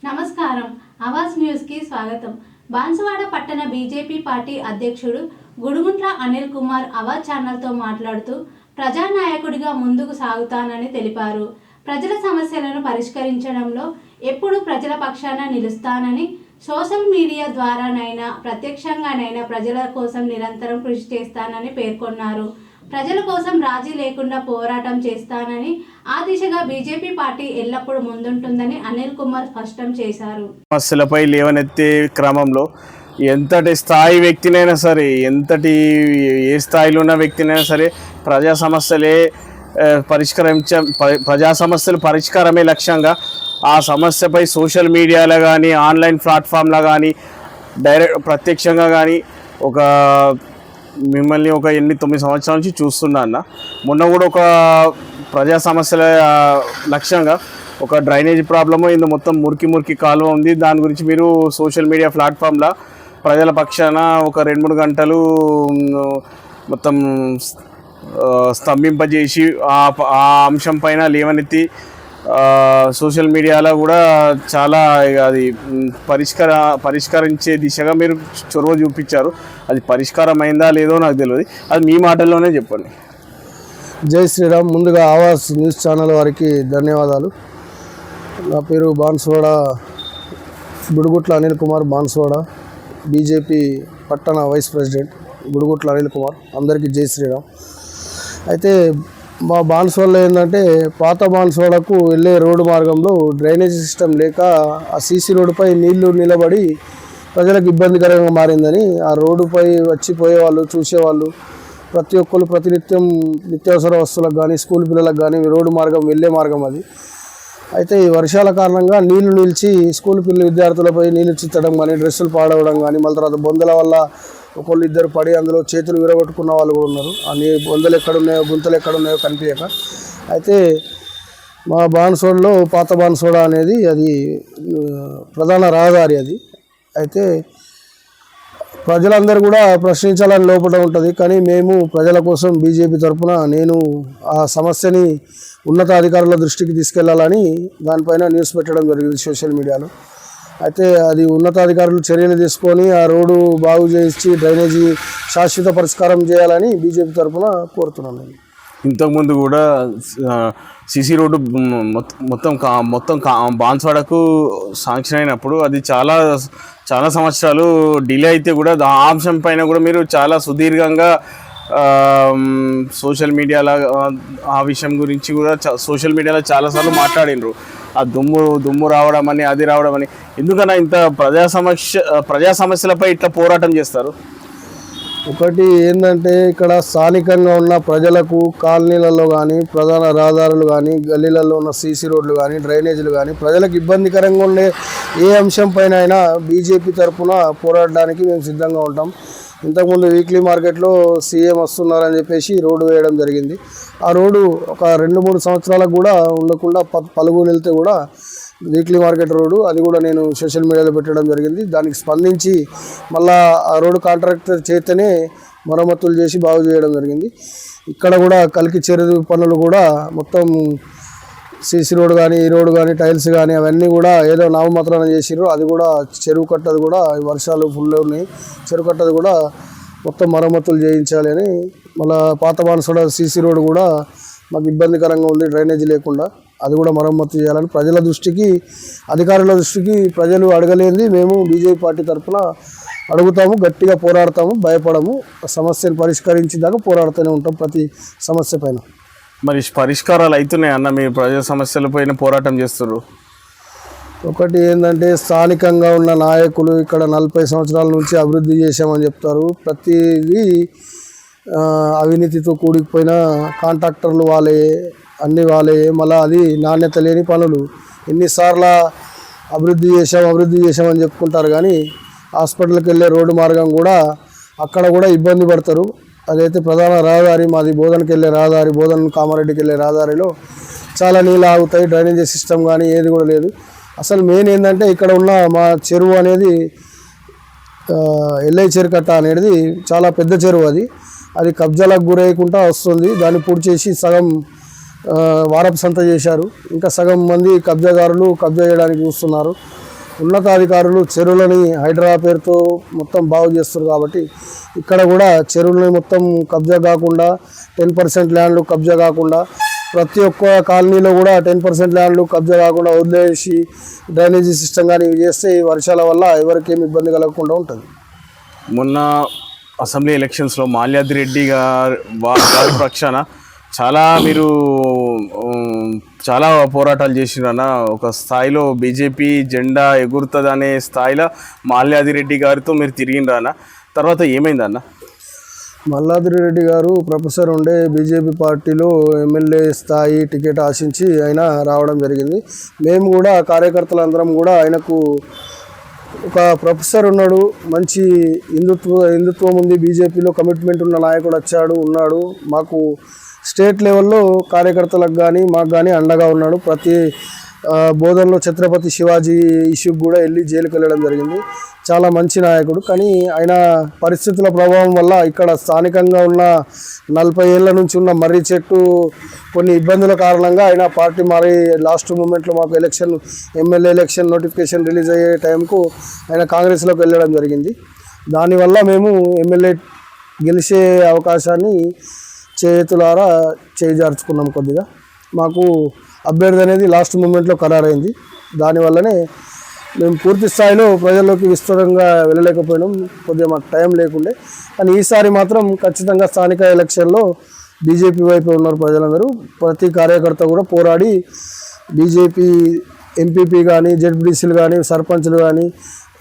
నమస్కారం. ఆవాజ్ న్యూస్కి స్వాగతం. బాన్సువాడ పట్టణ బీజేపీ పార్టీ అధ్యక్షుడు గుడుగుంట్ల అనిల్ కుమార్ ఆవాజ్ ఛానల్తో మాట్లాడుతూ ప్రజానాయకుడిగా ముందుకు సాగుతానని తెలిపారు. ప్రజల సమస్యలను పరిష్కరించడంలో ఎప్పుడూ ప్రజల పక్షాన నిలుస్తానని, సోషల్ మీడియా ద్వారానైనా ప్రత్యక్షంగానైనా ప్రజల కోసం నిరంతరం కృషి చేస్తానని పేర్కొన్నారు. ప్రజల కోసం రాజీ లేకుండా పోరాటం చేస్తానని, ఆ దిశగా బీజేపీ పార్టీ ఎల్లప్పుడూ ముందుంటుందని అనిల్ కుమార్ స్పష్టం చేశారు. సమస్యలపై లేవనెత్తే క్రమంలో ఎంతటి స్థాయి వ్యక్తినైనా సరే, ఏ స్థాయిలో ఉన్న వ్యక్తినైనా సరే ప్రజా సమస్యలు పరిష్కారమే లక్ష్యంగా ఆ సమస్యపై సోషల్ మీడియాలో కానీ, ఆన్లైన్ ప్లాట్ఫామ్లో కానీ, డైరెక్ట్ ప్రత్యక్షంగా కానీ మిమ్మల్ని 8-9 సంవత్సరాల నుంచి చూస్తున్నా అన్న. మొన్న కూడా ఒక ప్రజా సమస్యల లక్ష్యంగా ఒక డ్రైనేజ్ ప్రాబ్లము, ఇందు మొత్తం మురికి కాలువ ఉంది. దాని గురించి మీరు సోషల్ మీడియా ప్లాట్ఫామ్లో ప్రజల పక్షాన ఒక 2-3 గంటలు మొత్తం స్తంభింపజేసి ఆ అంశం పైన లేవనెత్తి సోషల్ మీడియాలో కూడా చాలా అది పరిష్కరించే దిశగా మీరు చొరవ చూపించారు. అది పరిష్కారం అయిందా లేదో నాకు తెలియదు, అది మీ మాటల్లోనే చెప్పండి. జై శ్రీరామ్. ముందుగా ఆవాజ్ న్యూస్ ఛానల్ వారికి ధన్యవాదాలు. నా పేరు బాన్సువాడ గుడుగుట్ల అనిల్ కుమార్. బాన్సువాడ బీజేపీ పట్టణ వైస్ ప్రెసిడెంట్ గుడుగుట్ల అనిల్ కుమార్. అందరికీ జై శ్రీరామ్. అయితే మా బాన్సువాడలో ఏంటంటే, పాత బాన్సువాడకు వెళ్ళే రోడ్డు మార్గంలో డ్రైనేజ్ సిస్టమ్ లేక ఆ సీసీ రోడ్డుపై నీళ్లు నిలబడి ప్రజలకు ఇబ్బందికరంగా మారిందని ఆ రోడ్డుపై పోయేవాళ్ళు, చూసేవాళ్ళు ప్రతి ఒక్కరు ప్రతినిత్యం నిత్యావసర వస్తువులకు కానీ, స్కూల్ పిల్లలకు కానీ రోడ్డు మార్గం వెళ్ళే మార్గం అది. అయితే ఈ వర్షాల కారణంగా నీళ్లు నిలిచి స్కూల్ విద్యార్థులపై నీళ్లు చిత్తడం కానీ, డ్రెస్సులు పాడవడం కానీ, మళ్ళీ తర్వాత బొందల వల్ల ఒకళ్ళు ఇద్దరు పడి అందులో చేతులు విరగొట్టుకున్న వాళ్ళు కూడా ఉన్నారు. ఆ బొందలు ఎక్కడున్నాయో, గుంతలు ఎక్కడున్నాయో కనిపించక. అయితే మా బాన్సువాడలో పాత బాన్సువాడ అనేది అది ప్రధాన రహదారి అది. అయితే ప్రజలందరూ కూడా ప్రశ్నించాలని లోపల ఉంటుంది. కానీ మేము ప్రజల కోసం బీజేపీ తరఫున నేను ఆ సమస్యని ఉన్నతాధికారుల దృష్టికి తీసుకెళ్లాలని దానిపైన న్యూస్ పెట్టడం జరిగింది సోషల్ మీడియాలో. అయితే అది ఉన్నతాధికారులు చర్యలు తీసుకొని ఆ రోడ్డు బాగు చేసి డ్రైనేజీ శాశ్వత పరిష్కారం చేయాలని బీజేపీ తరఫున కోరుతున్నాను. ఇంతకుముందు కూడా సీసీ రోడ్డు మొత్తం బాన్సువాడకు శాంక్షన్ అయినప్పుడు అది చాలా సంవత్సరాలు డిలే అయితే కూడా ఆ అంశం పైన కూడా మీరు చాలా సుదీర్ఘంగా సోషల్ మీడియాలో ఆ విషయం గురించి కూడా సోషల్ మీడియాలో చాలాసార్లు మాట్లాడినరు. ఆ దుమ్ము రావడం అని, అది రావడం అని. ఎందుకన్నా ఇంత ప్రజా సమస్యలపై ఇట్లా పోరాటం చేస్తారు? ఒకటి ఏంటంటే, ఇక్కడ స్థానికంగా ఉన్న ప్రజలకు కాలనీలలో కానీ, ప్రధాన రహదారులు కానీ, గల్లీలలో ఉన్న సీసీ రోడ్లు కానీ, డ్రైనేజీలు కానీ ప్రజలకు ఇబ్బందికరంగా ఉండే ఏ అంశం పైన అయినా బీజేపీ తరఫున పోరాడడానికి మేము సిద్ధంగా ఉంటాం. ఇంతకుముందు వీక్లీ మార్కెట్లో సీఎం వస్తున్నారని చెప్పేసి రోడ్డు వేయడం జరిగింది. ఆ రోడ్డు ఒక 2-3 సంవత్సరాలకు కూడా ఉండకుండా పలుగు వెళ్తే కూడా వీక్లీ మార్కెట్ రోడ్డు అది కూడా నేను సోషల్ మీడియాలో పెట్టడం జరిగింది. దానికి స్పందించి మళ్ళా ఆ రోడ్డు కాంట్రాక్టర్ చేతనే మరమ్మతులు చేసి బాగు చేయడం జరిగింది. ఇక్కడ కూడా కలికి చెరువు పనులు కూడా మొత్తం సీసీ రోడ్ కానీ, ఈ రోడ్డు కానీ, టైల్స్ కానీ అవన్నీ కూడా ఏదో నామమాత్రాన చేసిర్రు. అది కూడా చెరువు కట్టది కూడా వర్షాలు ఫుల్ ఉన్నాయి. చెరువు కట్టది కూడా మొత్తం మరమ్మతులు చేయించాలి అని. మళ్ళీ పాత బాన్సువాడ సీసీ రోడ్డు కూడా మాకు ఇబ్బందికరంగా ఉంది డ్రైనేజీ లేకుండా, అది కూడా మరమ్మతు చేయాలని ప్రజల దృష్టికి, అధికారుల దృష్టికి ప్రజలు అడగలేంది మేము బీజేపీ పార్టీ తరఫున అడుగుతాము, గట్టిగా పోరాడతాము, భయపడము. సమస్యను పరిష్కరించేదాకా పోరాడుతూనే ఉంటాం ప్రతి సమస్య పైన. మరి పరిష్కారాలు అవుతున్నాయి అన్న? మీరు ప్రజా సమస్యలపైన పోరాటం చేస్తున్నారు. ఒకటి ఏంటంటే, స్థానికంగా ఉన్న నాయకులు ఇక్కడ 40 సంవత్సరాల నుంచి అభివృద్ధి చేశామని చెప్తారు. ప్రతిదీ అవినీతితో కూడిపోయిన కాంట్రాక్టర్లు వాళ్ళే, అన్ని వాళ్ళే. మళ్ళీ అది నాణ్యత లేని పనులు. ఎన్నిసార్లు అభివృద్ధి చేశామని చెప్పుకుంటారు కానీ హాస్పిటల్కి వెళ్ళే రోడ్డు మార్గం కూడా అక్కడ కూడా ఇబ్బంది పడతారు. అదైతే ప్రధాన రహదారి మాది, బోధనకి వెళ్ళే రహదారి, బోధన కామారెడ్డికి వెళ్ళే రహదారిలో చాలా నీళ్ళు ఆగుతాయి. డ్రైనేజీ సిస్టమ్ కానీ ఏది కూడా లేదు. అసలు మెయిన్ ఏంటంటే, ఇక్కడ ఉన్న మా చెరువు అనేది ఎల్ఐ చెరుకట్ట అనేది చాలా పెద్ద చెరువు. అది కబ్జాలకు గురయ్యకుండా వస్తుంది. దాన్ని పూర్తి చేసి సగం వారపు సంత చేశారు. ఇంకా సగం మంది కబ్జాదారులు కబ్జా చేయడానికి చూస్తున్నారు. ఉన్నతాధికారులు చెరువులని హైడ్రా పేరుతో మొత్తం బాగు చేస్తారు కాబట్టి ఇక్కడ కూడా చెరువులని మొత్తం కబ్జా కాకుండా 10% ల్యాండ్లు కబ్జా కాకుండా ప్రతి ఒక్క కాలనీలో కూడా 10% ల్యాండ్లు కబ్జా కాకుండా వదిలేసి డ్రైనేజీ సిస్టమ్ కానీ ఇవి చేస్తే ఈ వర్షాల వల్ల ఎవరికేమి ఇబ్బంది కలగకుండా ఉంటుంది. మొన్న అసెంబ్లీ ఎలక్షన్స్లో మాల్యాద్రి రెడ్డి గారి పక్షాన మీరు చాలా పోరాటాలు చేసిరన్న. ఒక స్థాయిలో బీజేపీ జెండా ఎగురుతుంది అనే స్థాయిలో మాల్యాద్రి రెడ్డి గారితో మీరు తిరిగినరాన్న. తర్వాత ఏమైందన్న? మల్లాద్రి రెడ్డి గారు ప్రొఫెసర్ ఉండే బీజేపీ పార్టీలో ఎమ్మెల్యే స్థాయి టికెట్ ఆశించి ఆయన రావడం జరిగింది. మేము కూడా కార్యకర్తలందరం కూడా ఆయనకు ఒక ప్రొఫెసర్ ఉన్నాడు, మంచి హిందుత్వం ఉంది, బీజేపీలో కమిట్మెంట్ ఉన్న నాయకుడు ఉన్నాడు, మాకు స్టేట్ లెవెల్లో కార్యకర్తలకు కానీ మాకు కానీ అండగా ఉన్నాడు. ప్రతి బోధనలో ఛత్రపతి శివాజీ ఇష్యూకి కూడా వెళ్ళి జైలుకి వెళ్ళడం జరిగింది. చాలా మంచి నాయకుడు. కానీ ఆయన పరిస్థితుల ప్రభావం వల్ల ఇక్కడ స్థానికంగా ఉన్న 40 ఏళ్ళ నుంచి ఉన్న మర్రి చెట్టు కొన్ని ఇబ్బందుల కారణంగా ఆయన పార్టీ మారి లాస్ట్ మూమెంట్లో మాకు ఎమ్మెల్యే ఎలక్షన్ నోటిఫికేషన్ రిలీజ్ అయ్యే టైంకు ఆయన కాంగ్రెస్లోకి వెళ్ళడం జరిగింది. దానివల్ల మేము ఎమ్మెల్యే గెలిచే అవకాశాన్ని చేతులారా చేజార్చుకున్నాం. కొద్దిగా మాకు అభ్యర్థి అనేది లాస్ట్ మూమెంట్లో ఖరారైంది. దానివల్లనే మేము పూర్తి స్థాయిలో ప్రజల్లోకి విస్తృతంగా వెళ్ళలేకపోయినాం, కొద్దిగా మాకు టైం లేకుండే. కానీ ఈసారి మాత్రం ఖచ్చితంగా స్థానిక ఎలక్షన్లో బీజేపీ వైపు ఉన్నారు ప్రజలందరూ. ప్రతి కార్యకర్త కూడా పోరాడి బీజేపీ ఎంపీపీ కానీ జెడ్పీటీసీలు కానీ సర్పంచ్లు కానీ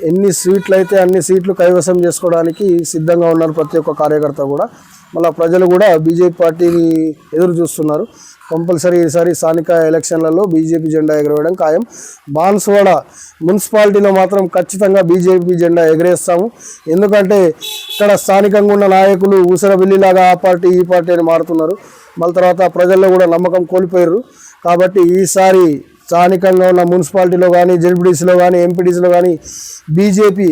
ఎన్ని సీట్లు అయితే అన్ని సీట్లు కైవసం చేసుకోవడానికి సిద్ధంగా ఉన్నారు ప్రతి ఒక్క కార్యకర్త కూడా. మళ్ళీ ప్రజలు కూడా బీజేపీ పార్టీని ఎదురు చూస్తున్నారు. కంపల్సరీ ఈసారి స్థానిక ఎలక్షన్లలో బీజేపీ జెండా ఎగరవేయడం ఖాయం. బాన్సువాడ మున్సిపాలిటీలో మాత్రం ఖచ్చితంగా బీజేపీ జెండా ఎగరేస్తాము. ఎందుకంటే ఇక్కడ స్థానికంగా ఉన్న నాయకులు ఊసరబిల్లిలాగా ఆ పార్టీ ఈ పార్టీ అని మారుతున్నారు. మళ్ళీ తర్వాత ప్రజల్లో కూడా నమ్మకం కోల్పోయారు. కాబట్టి ఈసారి స్థానికంగా ఉన్న మున్సిపాలిటీలో కానీ జెడ్పీటీసీలో కానీ ఎంపీటీసీలో కానీ బీజేపీ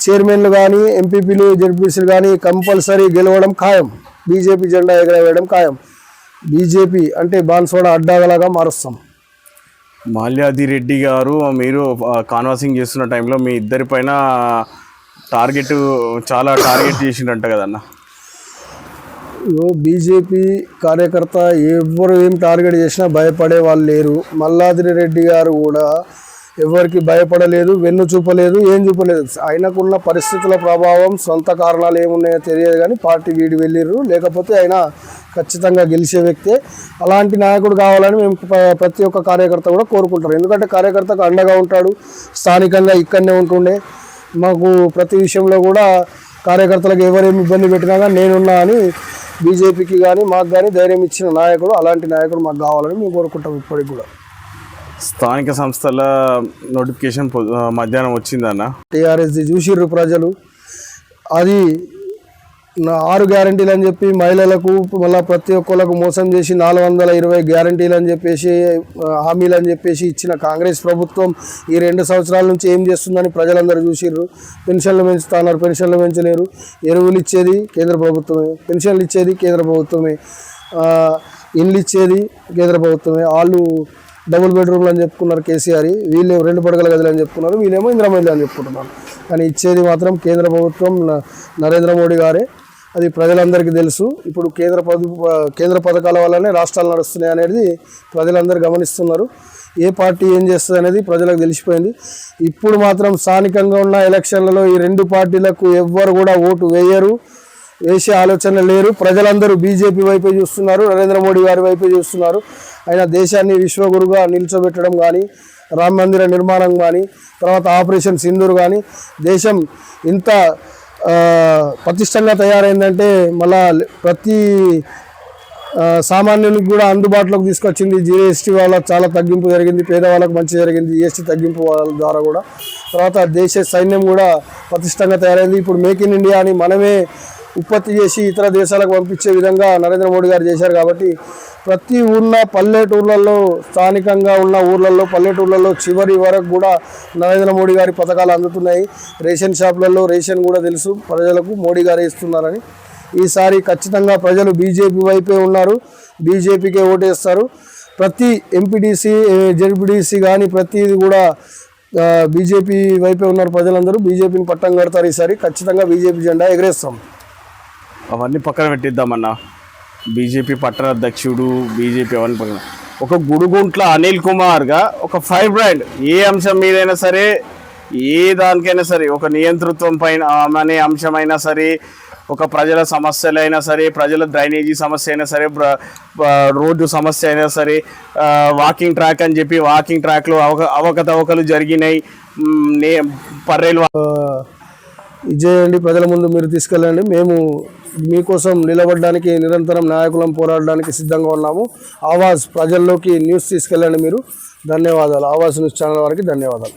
చైర్మన్లు కానీ ఎంపీపీలు జెడ్పీటీసీలు కానీ కంపల్సరీ గెలవడం ఖాయం. బీజేపీ జెండా ఎగరవేయడం ఖాయం. బీజేపీ అంటే బాన్సువాడ అడ్డాగలాగా మారుస్తాం. మాల్యాద్రి రెడ్డి గారు మీరు కాన్వాసింగ్ చేస్తున్న టైంలో మీ ఇద్దరి పైన చాలా టార్గెట్ చేసిండంట కదన్న. బీజేపీ కార్యకర్త ఎవరు ఏం టార్గెట్ చేసినా భయపడే వాళ్ళు లేరు. మల్లాద్రి రెడ్డి గారు కూడా ఎవరికి భయపడలేదు, వెన్ను చూపలేదు, ఏం చూపలేదు. ఆయనకున్న పరిస్థితుల ప్రభావం సొంత కారణాలు ఏమున్నాయో తెలియదు కానీ పార్టీ వీడి వెళ్ళిర్రు. లేకపోతే ఆయన ఖచ్చితంగా గెలిచే వ్యక్తే. అలాంటి నాయకుడు కావాలని మేము ప్రతి ఒక్క కార్యకర్త కూడా కోరుకుంటారు. ఎందుకంటే కార్యకర్తకు అండగా ఉంటాడు, స్థానికంగా ఇక్కడనే ఉంటుండే. మాకు ప్రతి విషయంలో కూడా కార్యకర్తలకు ఎవరేమి ఇబ్బంది పెట్టినా కానీ నేనున్నా అని బీజేపీకి కానీ మాకు కానీ ధైర్యం ఇచ్చిన నాయకుడు. అలాంటి నాయకుడు మాకు కావాలని మేము కోరుకుంటాం. ఇప్పటికి కూడా స్థానిక సంస్థల నోటిఫికేషన్ మధ్యాహ్నం వచ్చిందన్న. టీఆర్ఎస్ది చూసిర్రు ప్రజలు. అది 6 గ్యారంటీలు అని చెప్పి మహిళలకు మళ్ళీ ప్రతి ఒక్కళ్ళకు మోసం చేసి 420 గ్యారంటీలు అని చెప్పేసి హామీలు అని చెప్పేసి ఇచ్చిన కాంగ్రెస్ ప్రభుత్వం ఈ 2 సంవత్సరాల నుంచి ఏం చేస్తుందని ప్రజలందరూ చూసిర్రు. పెన్షన్లు పెంచుతున్నారు, పెన్షన్లు పెంచలేరు. ఎరువులు ఇచ్చేది కేంద్ర ప్రభుత్వమే, పెన్షన్లు ఇచ్చేది కేంద్ర ప్రభుత్వమే, ఇండ్లు ఇచ్చేది కేంద్ర ప్రభుత్వమే. వాళ్ళు డబుల్ బెడ్రూమ్లు అని చెప్పుకున్నారు కేసీఆర్, వీళ్ళు 2 పడగల గదులు అని చెప్పుకున్నారు, వీళ్ళేమో ఇందిరామిల్లు అని చెప్పుకుంటున్నారు. కానీ ఇచ్చేది మాత్రం కేంద్ర ప్రభుత్వం నరేంద్ర మోడీ గారే. అది ప్రజలందరికీ తెలుసు. ఇప్పుడు కేంద్ర పథకాల వల్లనే రాష్ట్రాలు నడుస్తున్నాయి అనేది ప్రజలందరూ గమనిస్తున్నారు. ఏ పార్టీ ఏం చేస్తుంది అనేది ప్రజలకు తెలిసిపోయింది. ఇప్పుడు మాత్రం స్థానికంగా ఉన్న ఎలక్షన్లలో ఈ 2 పార్టీలకు ఎవ్వరు కూడా ఓటు వేసే ఆలోచన లేరు. ప్రజలందరూ బీజేపీ వైపే చూస్తున్నారు, నరేంద్ర మోడీ గారి వైపే చూస్తున్నారు. ఆయన దేశాన్ని విశ్వగురుగా నిల్చోబెట్టడం కానీ, రామ మందిర నిర్మాణం కానీ, తర్వాత ఆపరేషన్ సింధూర్ కానీ, దేశం ఇంత పటిష్టంగా తయారైందంటే మళ్ళా ప్రతి సామాన్యునికి కూడా అందుబాటులోకి తీసుకొచ్చింది. జీఎస్టీ వల్ల చాలా తగ్గింపు జరిగింది, పేదవాళ్ళకు మంచి జరిగింది జీఎస్టీ తగ్గింపు ద్వారా కూడా. తర్వాత దేశ సైన్యం కూడా పటిష్టంగా తయారైంది. ఇప్పుడు మేక్ ఇన్ ఇండియా అని మనమే ఉత్పత్తి చేసి ఇతర దేశాలకు పంపించే విధంగా నరేంద్ర మోడీ గారు చేశారు. కాబట్టి ప్రతి ఊళ్ళ పల్లెటూర్లలో, స్థానికంగా ఉన్న ఊర్లలో, పల్లెటూర్లలో చివరి వరకు కూడా నరేంద్ర మోడీ గారి పథకాలు అందుతున్నాయి. రేషన్ షాపులలో రేషన్ కూడా తెలుసు ప్రజలకు, మోడీ గారే ఇస్తున్నారని. ఈసారి ఖచ్చితంగా ప్రజలు బీజేపీ వైపే ఉన్నారు, బీజేపీకే ఓటేస్తారు. ప్రతి ఎంపీటీసీ జెడ్పీటీసీ కానీ ప్రతిది కూడా బీజేపీ వైపే ఉన్నారు ప్రజలందరూ. బీజేపీని పట్టం కడతారు ఈసారి. ఖచ్చితంగా బీజేపీ జెండా ఎగరేస్తాం. అవన్నీ పక్కన పెట్టిద్దామన్నా. బీజేపీ పట్టణ అధ్యక్షుడు, బీజేపీ అవన్నీ పక్కన, ఒక గుడుగుంట్ల అనిల్ కుమార్గా ఒక ఫైర్ బ్రాండ్ ఏ అంశం మీదైనా సరే, ఏ దానికైనా సరే, ఒక నియంతృత్వం పైన అనే అంశమైనా సరే, ఒక ప్రజల సమస్యలైనా సరే, ప్రజల డ్రైనేజీ సమస్య అయినా సరే, రోడ్డు సమస్య అయినా సరే, వాకింగ్ ట్రాక్ అని చెప్పి వాకింగ్ ట్రాక్లో అవకతవకలు జరిగినాయి, పర్రేలు ఇచ్చేయండి, ప్రజల ముందు మీరు తీసుకెళ్ళండి. మేము మీకోసం నిలబడడానికి, నిరంతరం నాయకులం పోరాడడానికి సిద్ధంగా ఉన్నాము. ఆవాజ్ ప్రజల్లోకి న్యూస్ తీసుకెళ్ళండి మీరు. ధన్యవాదాలు. ఆవాజ్ న్యూస్ ఛానల్ వారికి ధన్యవాదాలు.